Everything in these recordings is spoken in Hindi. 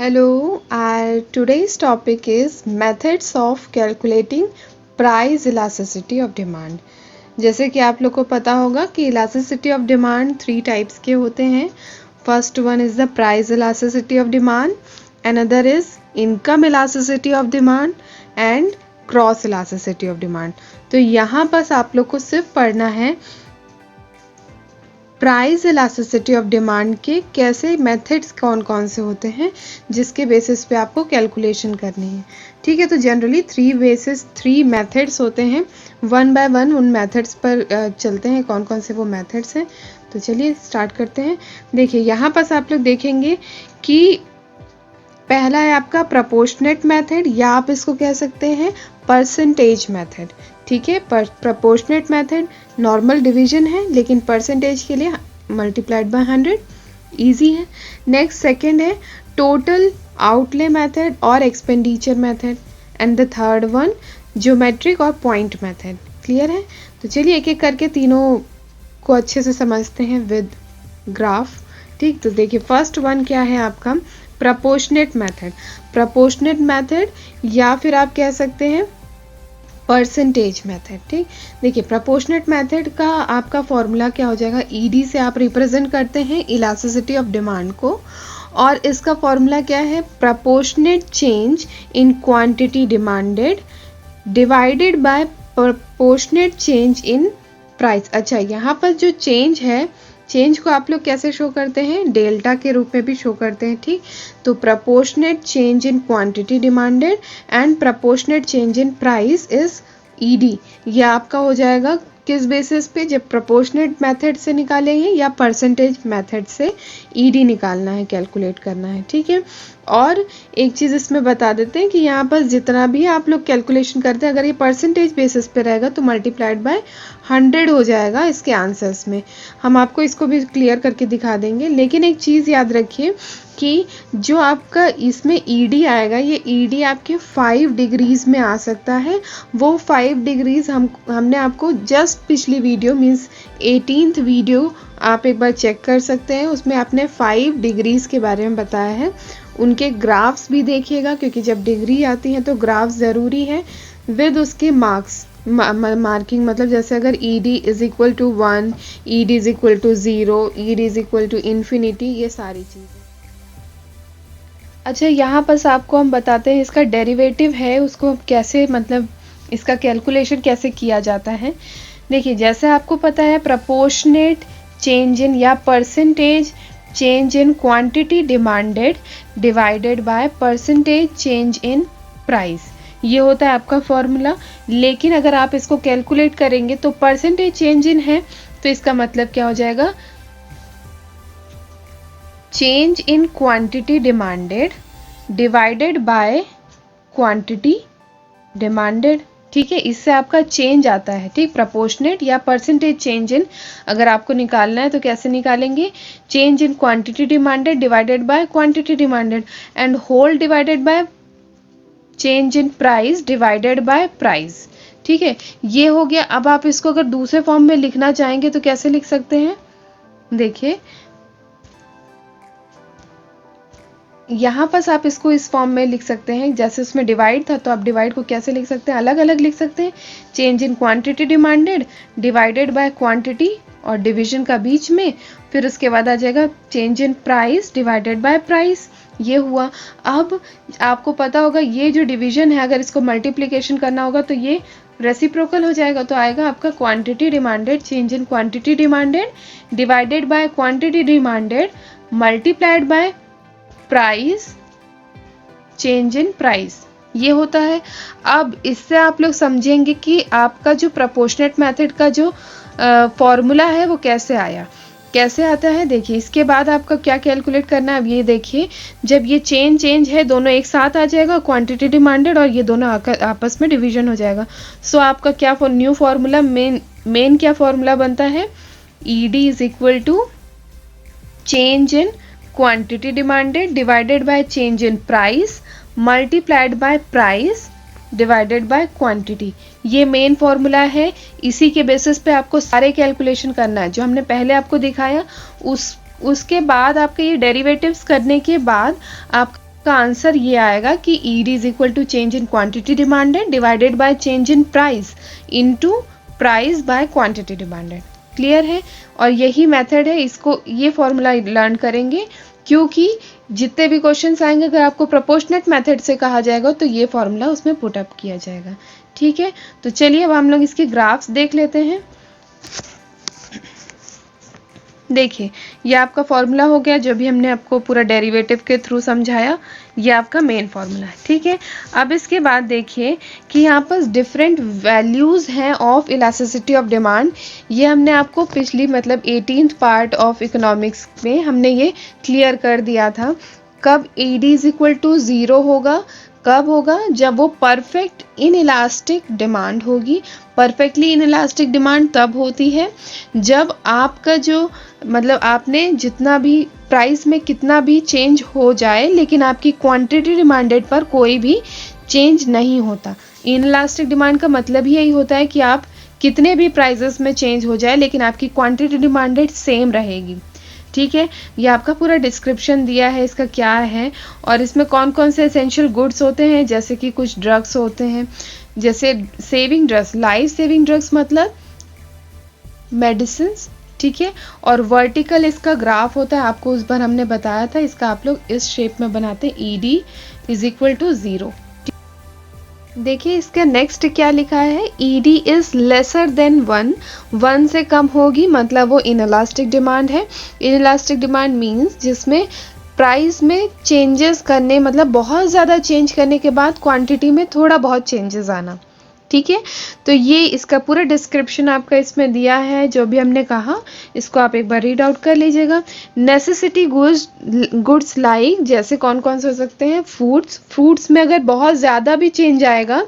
Hello, today's topic is methods of calculating price elasticity of demand. जैसे कि आप लोग को पता होगा कि elasticity of demand 3 types के होते हैं. First one is the price elasticity of demand, another is income elasticity of demand and cross elasticity of demand. तो यहाँ बस आप लोग को सिर्फ पढ़ना है प्राइस इलास्टिसिटी ऑफ डिमांड के कैसे मेथड्स कौन कौन से होते हैं जिसके बेसिस पे आपको कैलकुलेशन करनी है. ठीक है, तो जनरली 3 मेथड्स होते हैं. वन बाय वन उन मेथड्स पर चलते हैं कौन कौन से वो मेथड्स हैं. तो चलिए स्टार्ट करते हैं. देखिए यहाँ पर आप लोग देखेंगे कि पहला है आपका प्रपोर्शनेट मेथड या आप इसको कह सकते हैं परसेंटेज मेथड. ठीक है, प्रपोर्शनेट मेथड नॉर्मल डिवीजन है लेकिन परसेंटेज के लिए मल्टीप्लाइड बाय 100 इजी है. नेक्स्ट सेकंड है टोटल आउटले मेथड और expenditure method and the third one geometric और पॉइंट मेथड. क्लियर है? तो चलिए एक एक करके तीनों को अच्छे से समझते हैं विद ग्राफ. ठीक, तो देखिए फर्स्ट वन क्या है आपका प्रपोर्शनेट मेथड. प्रपोर्शनेट मेथड या फिर आप कह सकते हैं परसेंटेज मेथड. ठीक, देखिए प्रपोर्शनेट मेथड का आपका फॉर्मूला क्या हो जाएगा, ईडी से आप रिप्रेजेंट करते हैं इलास्टिसिटी ऑफ डिमांड को और इसका फॉर्मूला क्या है proportionate change in quantity demanded divided bye proportionate change in price. अच्छा, यहाँ पर जो चेंज है चेंज को आप लोग कैसे शो करते हैं, डेल्टा के रूप में भी शो करते हैं. ठीक, तो proportionate change in quantity demanded and proportionate change in price is ED. ये आपका हो जाएगा किस बेसिस पे, जब प्रपोर्शनेट मेथड से निकालेंगे या परसेंटेज मेथड से ईडी निकालना है, कैलकुलेट करना है. ठीक है, और एक चीज़ इसमें बता देते हैं कि यहाँ पर जितना भी आप लोग कैलकुलेशन करते हैं अगर ये परसेंटेज बेसिस पे रहेगा तो मल्टीप्लाइड बाय 100 हो जाएगा इसके आंसर्स में. हम आपको इसको भी क्लियर करके दिखा देंगे. लेकिन एक चीज़ याद रखिए कि जो आपका इसमें ईडी आएगा ये ईडी आपके 5 डिग्रीज में आ सकता है. वो 5 डिग्रीज हमने आपको जस्ट पिछली वीडियो मीन्स 18th वीडियो आप एक बार चेक कर सकते हैं. उसमें आपने 5 डिग्रीज के बारे में बताया है. उनके ग्राफ्स भी देखिएगा क्योंकि जब डिग्री आती है तो ग्राफ्स ज़रूरी है विद उसके मार्क्स मार्किंग. मतलब जैसे अगर ED is equal to 1, ED is equal to 0, ED is equal to infinity, ये सारी चीज़ें. अच्छा, यहाँ पर आपको हम बताते हैं इसका डेरिवेटिव है उसको कैसे, मतलब इसका कैलकुलेशन कैसे किया जाता है. देखिए जैसे आपको पता है प्रपोर्शनेट चेंज इन या percentage change in quantity demanded divided by percentage change in price, ये होता है आपका फॉर्मूला. लेकिन अगर आप इसको कैलकुलेट करेंगे तो परसेंटेज चेंज इन है तो इसका मतलब क्या हो जाएगा change in quantity demanded divided by quantity demanded. ठीक है, इससे आपका चेंज आता है. ठीक, प्रपोर्शनेट या परसेंटेज चेंज इन अगर आपको निकालना है तो कैसे निकालेंगे, change in quantity demanded divided by quantity demanded and whole divided by change in price divided by price. ठीक है, ये हो गया. अब आप इसको अगर दूसरे फॉर्म में लिखना चाहेंगे तो कैसे लिख सकते हैं, देखिए यहाँ पर आप इसको इस फॉर्म में लिख सकते हैं. जैसे उसमें डिवाइड था तो आप डिवाइड को कैसे लिख सकते हैं, अलग अलग लिख सकते हैं. Change in quantity demanded divided by quantity और डिवीजन का बीच में, फिर उसके बाद आ जाएगा change in price divided by price. ये हुआ. अब आपको पता होगा ये जो डिवीजन है अगर इसको मल्टीप्लिकेशन करना होगा तो ये रेसिप्रोकल हो जाएगा. तो आएगा आपका quantity demanded change in quantity demanded divided by quantity demanded multiplied by price change in price, ये होता है. अब इससे आप लोग समझेंगे कि आपका जो प्रपोर्शनेट मेथड का जो फॉर्मूला है वो कैसे आया, कैसे आता है. देखिए इसके बाद आपका क्या कैलकुलेट करना है. अब ये देखिए जब ये चेंज है दोनों एक साथ आ जाएगा क्वांटिटी डिमांडेड और ये दोनों आपस में डिवीजन हो जाएगा. सो आपका क्या न्यू फॉर्मूला मेन क्या फॉर्मूला बनता है, ED is equal to change in quantity demanded divided by change in price multiplied by price divided by quantity. ये मेन फॉर्मूला है. इसी के बेसिस पे आपको सारे कैलकुलेशन करना है जो हमने पहले आपको दिखाया. उसके बाद आपके ये डेरिवेटिव्स करने के बाद आप का आंसर ये आएगा कि ED is equal to change in quantity demanded divided by change in price into price by quantity demanded. Clear है? और यही मेथड है, इसको ये फॉर्मूला लर्न करेंगे क्योंकि जितने भी क्वेश्चंस आएंगे अगर आपको प्रोपोर्शनेट मेथड से कहा जाएगा तो ये फॉर्मूला उसमें पुट अप किया जाएगा। ठीक है, तो चलिए अब हम लोग इसके ग्राफ्स देख लेते हैं। देखिए, ये आपका फॉर्मूला हो गया जो भी हमने आपको पूरा डेरिवेटिव के थ्रू समझाया, ये आपका मेन फॉर्मूला है। ठीक है, अब इसके बाद देखिए कि यहाँ पर डिफरेंट वैल्यूज़ हैं ऑफ इलास्टिसिटी ऑफ डिमांड। ये हमने आपको पिछली मतलब 18th पार्ट ऑफ इकोनॉमिक्स में हमने ये क्लियर कर दिया था। कब ईडी इज इक्वल टू 0 होगा, कब होगा, जब वो परफेक्ट इन इलास्टिक डिमांड होगी। परफेक्टली इन इलास्टिक डिमांड तब होती है जब आपका जो मतलब आपने जितना भी प्राइस में कितना भी चेंज हो जाए लेकिन आपकी क्वांटिटी डिमांडेड पर कोई भी चेंज नहीं होता। इन इलास्टिक डिमांड का मतलब ही यही होता है कि आप कितने भी प्राइसेस में चेंज हो जाए लेकिन आपकी क्वांटिटी डिमांडेड सेम रहेगी। ठीक है, ये आपका पूरा डिस्क्रिप्शन दिया है इसका क्या है और इसमें कौन कौन से एसेंशियल गुड्स होते हैं, जैसे कि कुछ ड्रग्स होते हैं, जैसे saving drugs, life saving drugs मतलब मेडिसिन। ठीक है, और वर्टिकल इसका ग्राफ होता है, आपको उस बार हमने बताया था, इसका आप लोग इस शेप में बनाते हैं, ईडी इज इक्वल टू 0। देखिए इसका नेक्स्ट क्या लिखा है, ईडी इज लेसर देन 1, 1 से कम होगी मतलब वो इनइलास्टिक डिमांड है। इनइलास्टिक डिमांड मीन्स जिसमें प्राइस में चेंजेस करने मतलब बहुत ज़्यादा चेंज करने के बाद क्वांटिटी में थोड़ा बहुत चेंजेस आना। ठीक है, तो ये इसका पूरा डिस्क्रिप्शन आपका इसमें दिया है जो भी हमने कहा, इसको आप एक बार रीड आउट कर लीजिएगा। नेसेसिटी गुड्स लाइक, जैसे कौन कौन से हो सकते हैं, फूड्स में अगर बहुत ज़्यादा भी चेंज आएगा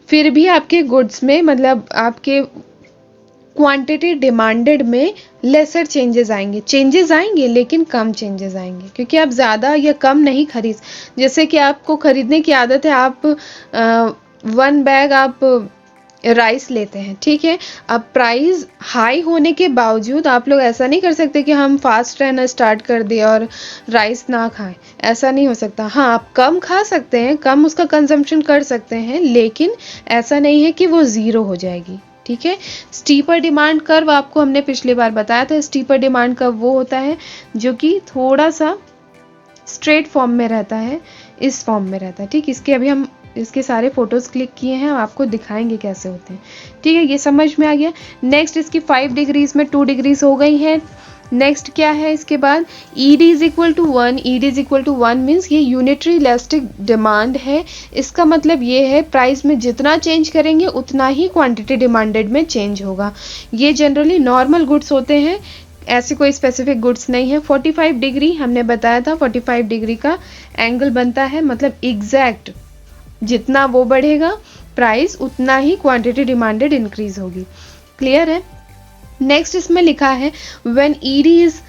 फिर भी आपके गुड्स में मतलब आपके क्वांटिटी डिमांडेड में लेसर चेंजेस आएंगे लेकिन कम चेंजेस आएंगे क्योंकि आप ज़्यादा या कम नहीं खरीद, जैसे कि आपको खरीदने की आदत है, आप 1 बैग आप राइस लेते हैं। ठीक है, अब प्राइस हाई होने के बावजूद आप लोग ऐसा नहीं कर सकते कि हम फास्ट रहना स्टार्ट कर दें और राइस ना खाएं, ऐसा नहीं हो सकता। हाँ, आप कम खा सकते हैं, कम उसका कंजम्पशन कर सकते हैं, लेकिन ऐसा नहीं है कि वो 0 हो जाएगी। ठीक है, स्टीपर डिमांड कर्व आपको हमने पिछली बार बताया था। स्टीपर डिमांड कर्व वो होता है जो कि थोड़ा सा स्ट्रेट फॉर्म में रहता है, इस फॉर्म में रहता है। ठीक, इसके अभी हम इसके सारे फोटोज क्लिक किए हैं, आपको दिखाएंगे कैसे होते हैं। ठीक है, ये समझ में आ गया। नेक्स्ट इसकी 5 डिग्रीज में 2 डिग्रीज हो गई है। नेक्स्ट क्या है इसके बाद, ED is equal to 1, ED is equal to 1 means ये यूनिटरी इलास्टिक डिमांड है। इसका मतलब ये है प्राइस में जितना चेंज करेंगे उतना ही क्वांटिटी डिमांडेड में चेंज होगा। ये जनरली नॉर्मल गुड्स होते हैं, ऐसे कोई स्पेसिफिक गुड्स नहीं है। 45 डिग्री हमने बताया था, 45 डिग्री का एंगल बनता है, मतलब एग्जैक्ट जितना वो बढ़ेगा प्राइस उतना ही क्वांटिटी डिमांडेड इंक्रीज होगी। क्लियर है? नेक्स्ट इसमें लिखा है when ED is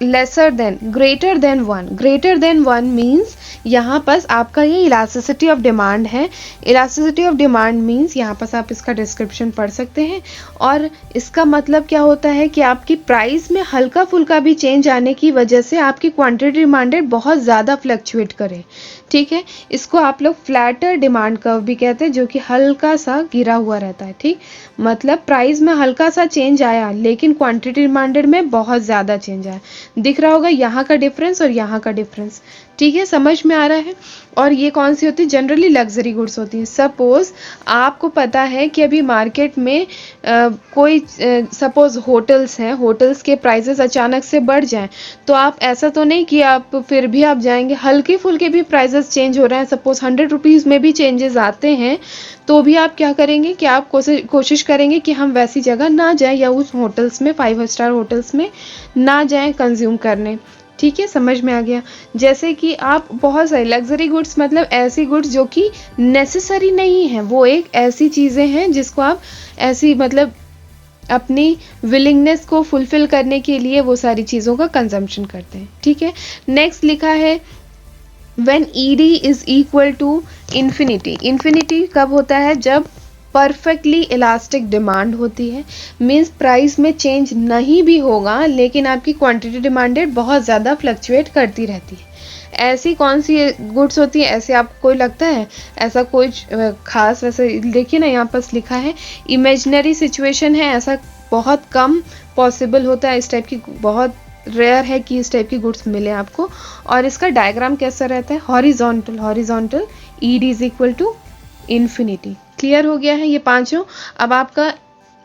lesser than greater than 1, greater than 1 means यहाँ पास आपका ये इलास्टिसिटी ऑफ डिमांड है। इलास्टिसिटी ऑफ डिमांड मीन्स यहाँ पास आप इसका डिस्क्रिप्शन पढ़ सकते हैं और इसका मतलब क्या होता है कि आपकी प्राइस में हल्का फुल्का भी चेंज आने की वजह से आपकी क्वांटिटी डिमांडेड बहुत ज़्यादा फ्लक्चुएट करे। ठीक है, इसको आप लोग फ्लैटर डिमांड कर्व भी कहते हैं, जो कि हल्का सा गिरा हुआ रहता है। ठीक, मतलब प्राइस में हल्का सा चेंज आया लेकिन क्वांटिटी डिमांडेड में बहुत ज़्यादा चेंज आया। दिख रहा होगा यहाँ का डिफरेंस और यहाँ का डिफरेंस। ठीक है, समझ में आ रहा है? और ये कौन सी होती है, जनरली लग्जरी गुड्स होती हैं। सपोज आपको पता है कि अभी मार्केट में कोई सपोज होटल्स हैं, होटल्स के प्राइसेस अचानक से बढ़ जाएं तो आप ऐसा तो नहीं कि आप फिर भी आप जाएंगे, हल्के फुल्के भी प्राइसेस चेंज हो रहे हैं, सपोज 100 रुपीज़ में भी चेंजेस आते हैं तो भी आप क्या करेंगे कि आप कोशिश करेंगे कि हम वैसी जगह ना जाएं या उस होटल्स में 5 स्टार होटल्स में ना जाएं कंज्यूम करने। ठीक है, समझ में आ गया? जैसे कि आप बहुत सारे लग्जरी गुड्स मतलब ऐसी गुड्स जो कि नेसेसरी नहीं है, वो एक ऐसी चीज़ें हैं जिसको आप ऐसी मतलब अपनी विलिंगनेस को फुलफिल करने के लिए वो सारी चीज़ों का कंजम्पशन करते हैं। ठीक है, नेक्स्ट लिखा है when ED is equal to infinity. Infinity कब होता है, जब परफेक्टली इलास्टिक डिमांड होती है, मीन्स प्राइस में चेंज नहीं भी होगा लेकिन आपकी क्वांटिटी डिमांडेड बहुत ज़्यादा फ्लक्चुएट करती रहती है। ऐसी कौन सी गुड्स होती है, ऐसे आपको कोई लगता है ऐसा कोई खास? वैसे देखिए ना, यहाँ पर लिखा है इमेजिनरी सिचुएशन है, ऐसा बहुत कम पॉसिबल होता है, इस टाइप की बहुत रेयर है कि इस टाइप की गुड्स मिले आपको। और इसका डायग्राम कैसा रहता है? Horizontal, horizontal, Ed is equal to infinity. Clear हो गया है ये पांचों? अब आपका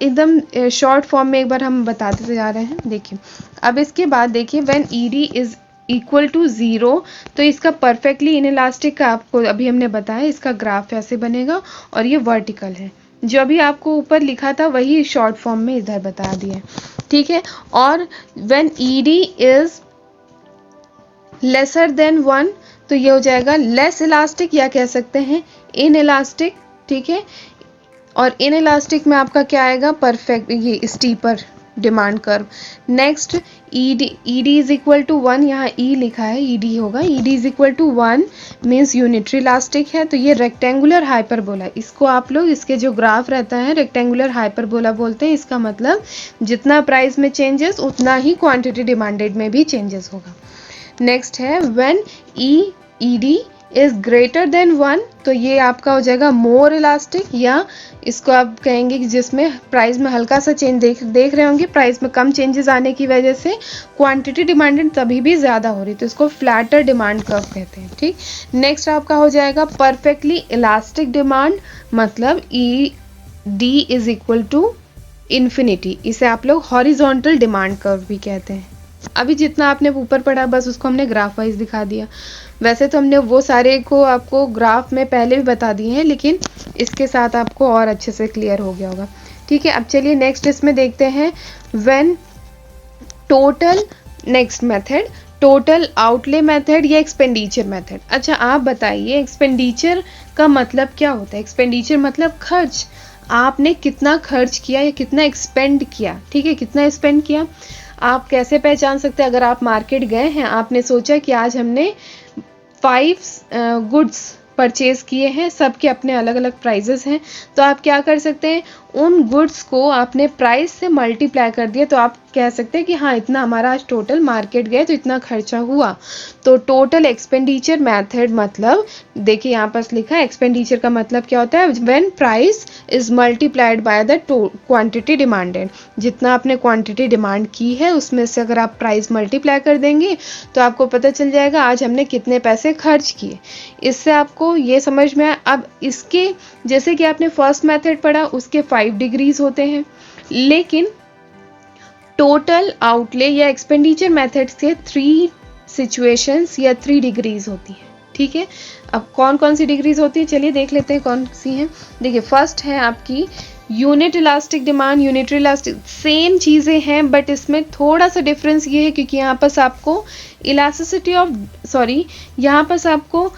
एकदम शॉर्ट फॉर्म में एक बार हम बताते जा रहे हैं। देखिए अब इसके बाद देखिए when ED is equal to 0, तो इसका परफेक्टली इनइलास्टिक का आपको अभी हमने बताया, इसका ग्राफ ऐसे बनेगा और ये वर्टिकल है। जो अभी आपको ऊपर लिखा था वही शॉर्ट फॉर्म में इधर बता दिया, ठीक है। और when ED is lesser than 1, तो ये हो जाएगा लेस इलास्टिक या कह सकते हैं इनइलास्टिक, ठीक है। और इनइलास्टिक में आपका क्या आएगा? परफेक्ट, ये steeper demand curve. Next ED is equal to 1, यहाँ ई लिखा है, ईडी होगा, ED is equal to 1 means unitary elastic है। तो ये रेक्टेंगुलर हाइपरबोला, इसको आप लोग इसके जो ग्राफ रहता है रेक्टेंगुलर हाइपरबोला बोलते हैं। इसका मतलब जितना प्राइस में चेंजेस उतना ही क्वांटिटी डिमांडेड में भी चेंजेस होगा। नेक्स्ट है when ED is greater than 1, तो ये आपका हो जाएगा मोर इलास्टिक, या इसको आप कहेंगे कि जिसमें प्राइस में हल्का सा चेंज देख रहे होंगे, प्राइस में कम चेंजेस आने की वजह से क्वांटिटी डिमांडेड तभी भी ज़्यादा हो रही, तो इसको फ्लैटर डिमांड कर्व कहते हैं, ठीक। नेक्स्ट आपका हो जाएगा परफेक्टली इलास्टिक डिमांड, मतलब E D is equal to infinity, इसे आप लोग हॉरिजॉन्टल डिमांड कर्व भी कहते हैं। अभी जितना आपने ऊपर पढ़ा बस उसको हमने ग्राफ वाइज दिखा दिया। वैसे तो हमने वो सारे को आपको ग्राफ में पहले भी बता दिए हैं, लेकिन इसके साथ आपको और अच्छे से क्लियर हो गया होगा, ठीक है। अब चलिए नेक्स्ट इसमें देखते हैं when total, next method total outlay method या एक्सपेंडिचर मेथड। अच्छा आप बताइए एक्सपेंडिचर का मतलब क्या होता है? एक्सपेंडिचर मतलब खर्च, आपने कितना खर्च किया या कितना एक्सपेंड किया, ठीक है, कितना स्पेंड किया। आप कैसे पहचान सकते हैं? अगर आप मार्केट गए हैं, आपने सोचा कि आज हमने 5 गुड्स परचेज किए हैं, सबके अपने अलग अलग प्राइजेस हैं, तो आप क्या कर सकते हैं, उन गुड्स को आपने प्राइस से मल्टीप्लाई कर दिया, तो आप कह सकते हैं कि हाँ इतना हमारा आज टोटल मार्केट गए तो इतना खर्चा हुआ। तो टोटल एक्सपेंडिचर मेथड मतलब देखिए यहाँ पर लिखा है, एक्सपेंडिचर का मतलब क्या होता है? When price is multiplied by the quantity demanded, जितना आपने क्वांटिटी डिमांड की है उसमें से अगर आप प्राइस मल्टीप्लाई कर देंगे तो आपको पता चल जाएगा आज हमने कितने पैसे खर्च किए। इससे आपको ये समझ में आया। अब इसके जैसे कि आपने फर्स्ट मेथड पढ़ा उसके 5 डिग्रीज होते हैं, लेकिन टोटल आउटले या एक्सपेंडिचर मेथड के 3 सिचुएशंस या 3 डिग्रीज होती है, ठीक है। अब कौन कौन सी डिग्रीज होती है चलिए देख लेते हैं कौन सी हैं। देखिए फर्स्ट है आपकी unit elastic demand, unitary elastic, same चीज़ें हैं बट इसमें थोड़ा सा डिफरेंस ये है क्योंकि यहाँ पर आपको इलास्टिसिटी ऑफ यहाँ पर आपको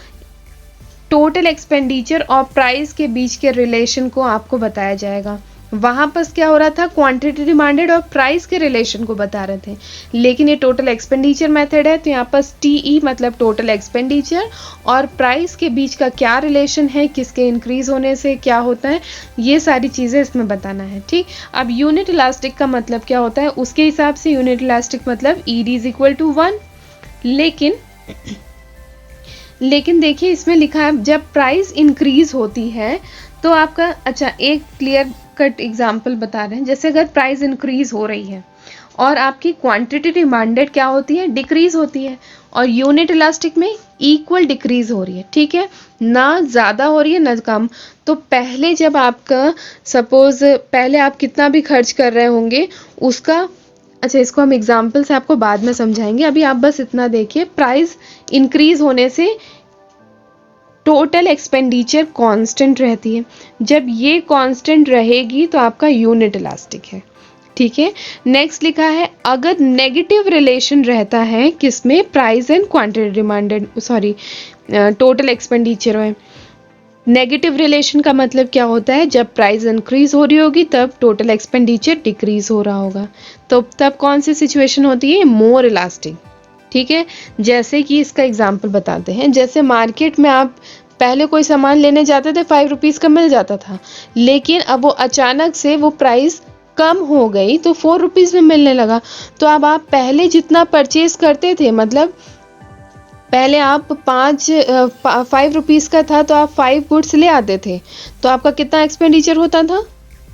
टोटल एक्सपेंडिचर और प्राइस के बीच के रिलेशन को आपको बताया जाएगा। वहाँ पर क्या हो रहा था, क्वांटिटी डिमांडेड और प्राइस के रिलेशन को बता रहे थे, लेकिन ये टोटल एक्सपेंडिचर मेथड है तो यहाँ पर टीई मतलब टोटल एक्सपेंडिचर और प्राइस के बीच का क्या रिलेशन है, किसके इंक्रीज होने से क्या होता है, ये सारी चीज़ें इसमें बताना है, ठीक। अब यूनिट इलास्टिक का मतलब क्या होता है, उसके हिसाब से यूनिट इलास्टिक मतलब ईडी इज इक्वल टू 1, लेकिन देखिए इसमें लिखा है जब प्राइस इंक्रीज होती है तो आपका, अच्छा एक क्लियर कट एग्जांपल बता रहे हैं, जैसे अगर प्राइस इंक्रीज हो रही है और आपकी क्वांटिटी डिमांडेड क्या होती है, डिक्रीज होती है, और यूनिट इलास्टिक में इक्वल डिक्रीज हो रही है, ठीक है, ना ज़्यादा हो रही है ना कम। तो पहले जब आपका सपोज पहले आप कितना भी खर्च कर रहे होंगे उसका, अच्छा इसको हम एग्जाम्पल से आपको बाद में समझाएंगे, अभी आप बस इतना देखिए, प्राइस इंक्रीज होने से टोटल एक्सपेंडिचर कांस्टेंट रहती है, जब ये कांस्टेंट रहेगी तो आपका यूनिट इलास्टिक है, ठीक है। नेक्स्ट लिखा है अगर नेगेटिव रिलेशन रहता है किसमें, price and quantity demanded total expenditure में। नेगेटिव रिलेशन का मतलब क्या होता है, जब प्राइस इंक्रीज हो रही होगी तब टोटल एक्सपेंडिचर डिक्रीज हो रहा होगा, तो तब कौन सी सिचुएशन होती है, मोर इलास्टिक, ठीक है। जैसे कि इसका एग्जाम्पल बताते हैं, जैसे मार्केट में आप पहले कोई सामान लेने जाते थे 5 रुपीज़ का मिल जाता था, लेकिन अब वो अचानक से वो प्राइस कम हो गई तो 4 रुपीज़ में मिलने लगा, तो अब आप पहले जितना परचेज करते थे मतलब पहले आप 5 रुपीज़ का था तो आप 5 गुड्स ले आते थे, तो आपका कितना एक्सपेंडिचर होता था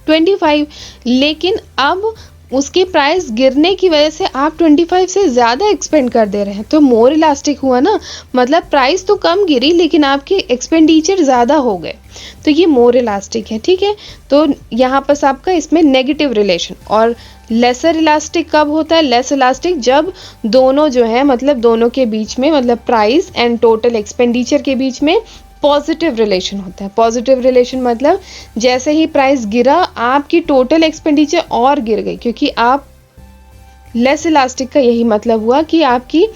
25। लेकिन अब उसकी प्राइस गिरने की वजह से आप 25 से ज़्यादा एक्सपेंड कर दे रहे हैं, तो मोर इलास्टिक हुआ ना। मतलब प्राइस तो कम गिरी लेकिन आपके एक्सपेंडिचर ज़्यादा हो गए, तो ये मोर इलास्टिक है। ठीक है, तो यहाँ पर आपका इसमें नेगेटिव रिलेशन। और लेसर इलास्टिक कब होता है? लेस इलास्टिक जब दोनों जो है मतलब दोनों के बीच में मतलब प्राइस एंड टोटल एक्सपेंडिचर के बीच में पॉजिटिव रिलेशन होता है। पॉजिटिव रिलेशन मतलब जैसे ही प्राइस गिरा आपकी टोटल एक्सपेंडिचर और गिर गई, क्योंकि आप लेस इलास्टिक का यही मतलब हुआ कि आपकी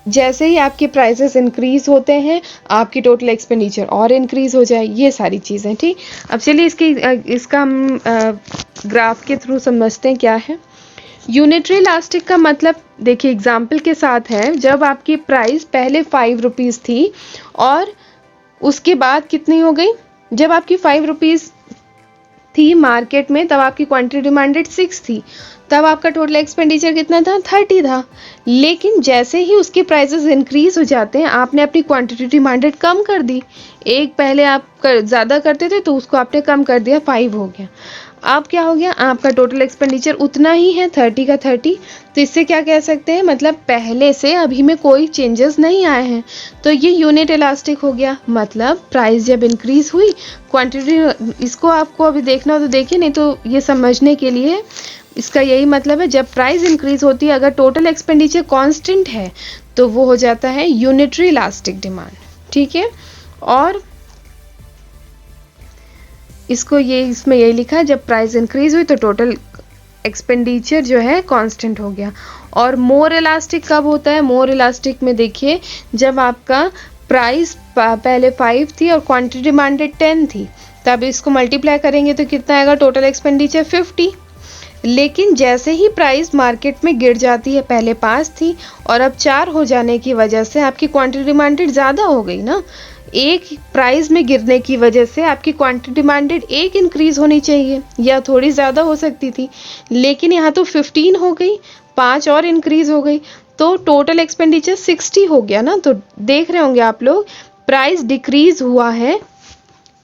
जैसे ही आपके प्राइसेस इंक्रीज होते हैं आपकी टोटल एक्सपेंडिचर और इंक्रीज हो जाए, ये सारी चीज़ें। ठीक, अब चलिए इसका हम ग्राफ के थ्रू समझते हैं क्या है। यूनिटरी इलास्टिक का मतलब देखिए एग्जाम्पल के साथ है, जब आपकी प्राइस पहले 5 रुपीज़ थी और उसके बाद कितनी हो गई, जब आपकी 5 रुपीज़ थी मार्केट में तब आपकी क्वांटिटी डिमांडेड 6 थी, तब आपका टोटल एक्सपेंडिचर कितना था 30 था। लेकिन जैसे ही उसके प्राइसेस इंक्रीज हो जाते हैं आपने अपनी क्वांटिटी डिमांडेड कम कर दी। एक पहले आप ज़्यादा करते थे तो उसको आपने कम कर दिया, 5 हो गया। अब क्या हो गया, आपका टोटल एक्सपेंडिचर उतना ही है 30 का 30। तो इससे क्या कह सकते हैं, मतलब पहले से अभी में कोई चेंजेस नहीं आए हैं, तो ये यूनिट इलास्टिक हो गया। मतलब प्राइस जब इंक्रीज हुई क्वांटिटी, इसको आपको अभी देखना हो तो देखिए, नहीं तो ये समझने के लिए इसका यही मतलब है, जब प्राइस इंक्रीज होती है अगर टोटल एक्सपेंडिचर कांस्टेंट है तो वो हो जाता है यूनिटरी इलास्टिक डिमांड। ठीक है, और इसको ये इसमें यही लिखा है, जब प्राइस इंक्रीज हुई तो टोटल एक्सपेंडिचर जो है कांस्टेंट हो गया। और मोर इलास्टिक कब होता है? मोर इलास्टिक में देखिए जब आपका प्राइस पहले 5 थी और क्वांटिटी डिमांडेड 10 थी, तब इसको मल्टीप्लाई करेंगे तो कितना आएगा, टोटल एक्सपेंडिचर 50। लेकिन जैसे ही प्राइस मार्केट में गिर जाती है, पहले 5 थी और अब 4 हो जाने की वजह से आपकी क्वांटिटी डिमांडेड ज़्यादा हो गई ना। एक प्राइस में गिरने की वजह से आपकी क्वांटिटी डिमांडेड एक इंक्रीज होनी चाहिए या थोड़ी ज़्यादा हो सकती थी, लेकिन यहाँ तो 15 हो गई, 5 और इंक्रीज हो गई, तो टोटल एक्सपेंडिचर 60 हो गया ना। तो देख रहे होंगे आप लोग प्राइस डिक्रीज हुआ है,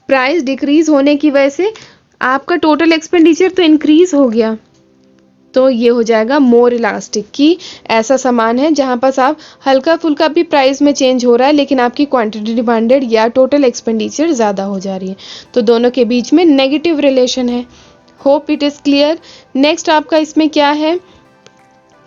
प्राइस डिक्रीज होने की वजह से आपका टोटल एक्सपेंडिचर तो इंक्रीज हो गया, तो ये हो जाएगा मोर इलास्टिक की ऐसा सामान है जहाँ पास आप हल्का फुल्का भी प्राइस में चेंज हो रहा है लेकिन आपकी क्वांटिटी डिमांडेड या टोटल एक्सपेंडिचर ज़्यादा हो जा रही है, तो दोनों के बीच में नेगेटिव रिलेशन है। Hope it is clear. Next आपका इसमें क्या है,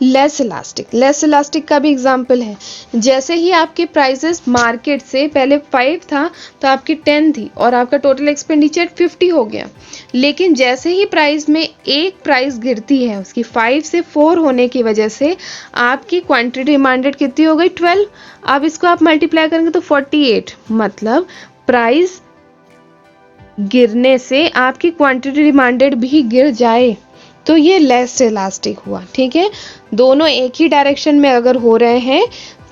लेस इलास्टिक। लेस इलास्टिक का भी एग्जाम्पल है, जैसे ही आपके प्राइसेस मार्केट से पहले 5 था तो आपकी 10 थी और आपका टोटल एक्सपेंडिचर 50 हो गया, लेकिन जैसे ही प्राइस में एक प्राइस गिरती है उसकी 5 से 4 होने की वजह से आपकी क्वांटिटी डिमांडेड कितनी हो गई 12। अब इसको आप मल्टीप्लाई करेंगे तो 48, मतलब प्राइस गिरने से आपकी क्वांटिटी डिमांडेड भी गिर जाए तो ये लेस इलास्टिक हुआ। ठीक है, दोनों एक ही डायरेक्शन में अगर हो रहे हैं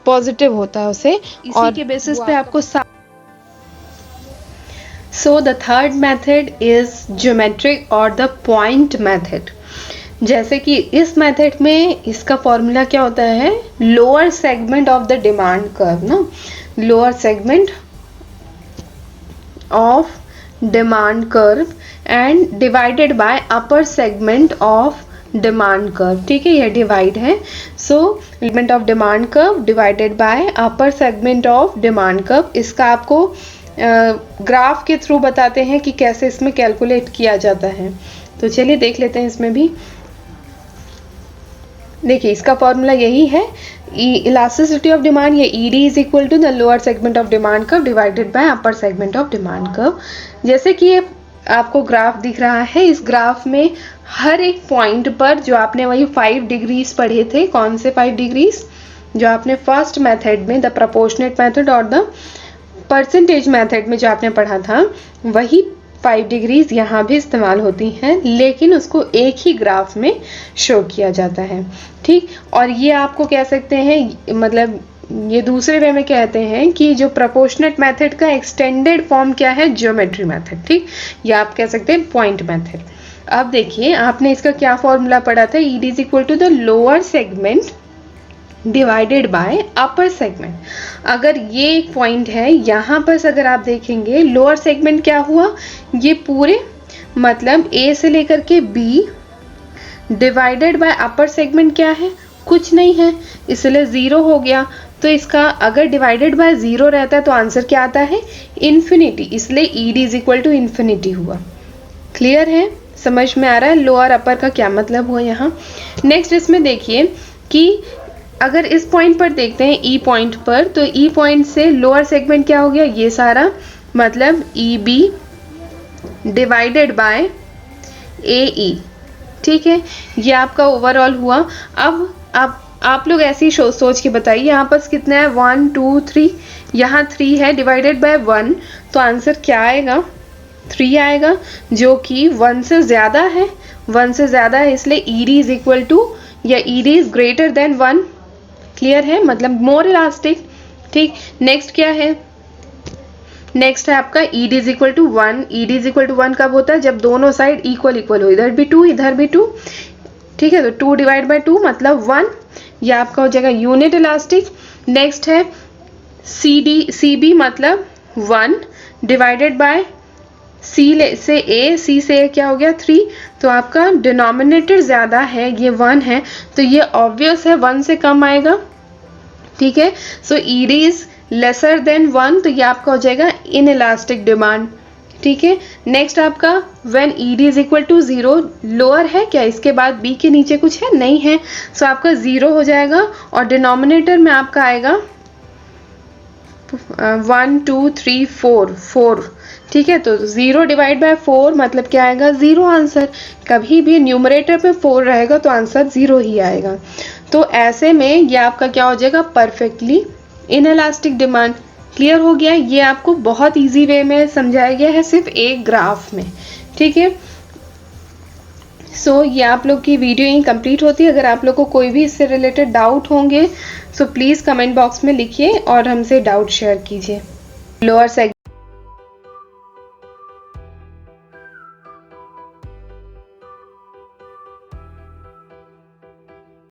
पॉजिटिव होता है उसे, इसी के बेसिस पे आपको so the third method is geometric और द पॉइंट मेथड। जैसे कि इस मेथड में इसका फॉर्मूला क्या होता है, lower segment of the demand curve ना, lower segment of demand curve and divided by upper segment of demand curve. ठीक है, यह डिवाइड है। So segment of demand curve divided by upper segment of demand curve, इसका आपको ग्राफ के थ्रू बताते हैं कि कैसे इसमें कैलकुलेट किया जाता है। तो चलिए देख लेते हैं इसमें भी। देखिए इसका फॉर्मूला यही है, इलास्टिसिटी ऑफ डिमांड, ये ED is equal to the lower segment of demand curve divided by upper segment of demand curve. जैसे कि ये आपको ग्राफ दिख रहा है, इस ग्राफ में हर एक पॉइंट पर जो आपने वही 5 डिग्रीज पढ़े थे, कौन से 5 डिग्रीज जो आपने फर्स्ट मेथड में द प्रोपोर्शनेट मेथड और द परसेंटेज मेथड में जो आपने पढ़ा था, वही 5 डिग्रीज यहाँ भी इस्तेमाल होती हैं, लेकिन उसको एक ही ग्राफ में शो किया जाता है। ठीक, और ये आपको कह सकते हैं, मतलब ये दूसरे वे में कहते हैं कि जो प्रोपोर्शनेट मेथड का एक्सटेंडेड फॉर्म क्या है, ज्योमेट्री मेथड। ठीक, या आप कह सकते हैं पॉइंट मेथड। अब देखिए आपने इसका क्या फॉर्मूला पढ़ा था, ED is equal to the lower segment divided by upper segment. अगर ये एक पॉइंट है, यहाँ पर अगर आप देखेंगे लोअर सेगमेंट क्या हुआ, ये पूरे मतलब ए से लेकर के B divided by upper segment क्या है, कुछ नहीं है, इसलिए 0 हो गया। तो इसका अगर डिवाइडेड बाय 0 रहता है तो आंसर क्या आता है, इन्फिनिटी, इसलिए ईड इज इक्वल टू इन्फिनिटी हुआ। क्लियर है, समझ में आ रहा है लोअर अपर का क्या मतलब हुआ यहाँ। नेक्स्ट इसमें देखिए कि अगर इस पॉइंट पर देखते हैं ई पॉइंट पर, तो ई पॉइंट से लोअर सेगमेंट क्या हो गया, ये सारा मतलब ई बी डिवाइडेड बाय ए ई। ठीक है, ये आपका ओवरऑल हुआ। अब आप लोग ऐसे ही सोच के बताइए, यहाँ पर कितना है 1 2 3, यहाँ 3 है डिवाइडेड बाय 1, तो आंसर क्या आएगा, 3 आएगा, जो कि 1 से ज़्यादा है, 1 से ज़्यादा है, इसलिए ईडी इज इक्वल टू या ED is greater than 1। Clear है, मतलब मोर इलास्टिक। ठीक, नेक्स्ट क्या है, नेक्स्ट है आपका ED is equal to 1। ED is equal to 1 कब होता है, जब दोनों साइड इक्वल इक्वल हो, इधर भी 2 इधर भी 2। ठीक है, तो 2 डिवाइड बाय 2 मतलब 1, ये आपका हो जाएगा यूनिट इलास्टिक। नेक्स्ट है सी बी मतलब 1 डिवाइडेड बाय सी से ए क्या हो गया 3, तो आपका डिनोमिनेटर ज़्यादा है, ये 1 है, तो ये ऑब्वियस है 1 से कम आएगा। ठीक है, सो ईडी इज लेसर देन 1, तो ये आपका हो जाएगा इन इलास्टिक डिमांड। ठीक है, नेक्स्ट आपका when ED is equal to 0, lower है क्या, इसके बाद बी के नीचे कुछ है, नहीं है, सो आपका 0 हो जाएगा और डिनोमिनेटर में आपका आएगा 1 2 3 4। ठीक है, तो 0 डिवाइड बाय 4 मतलब क्या आएगा, 0 आंसर। कभी भी न्यूमरेटर में 4 रहेगा तो आंसर 0 ही आएगा। तो ऐसे में ये आपका क्या हो जाएगा, perfectly in elastic demand. Clear हो गया, ये आपको बहुत इजी वे में समझाया गया है सिर्फ एक ग्राफ में। ठीक है, सो ये आप लोग की वीडियो यहीं कंप्लीट होती है। अगर आप लोग को कोई भी इससे रिलेटेड डाउट होंगे सो प्लीज़ कमेंट बॉक्स में लिखिए और हमसे डाउट शेयर कीजिए। Lower segment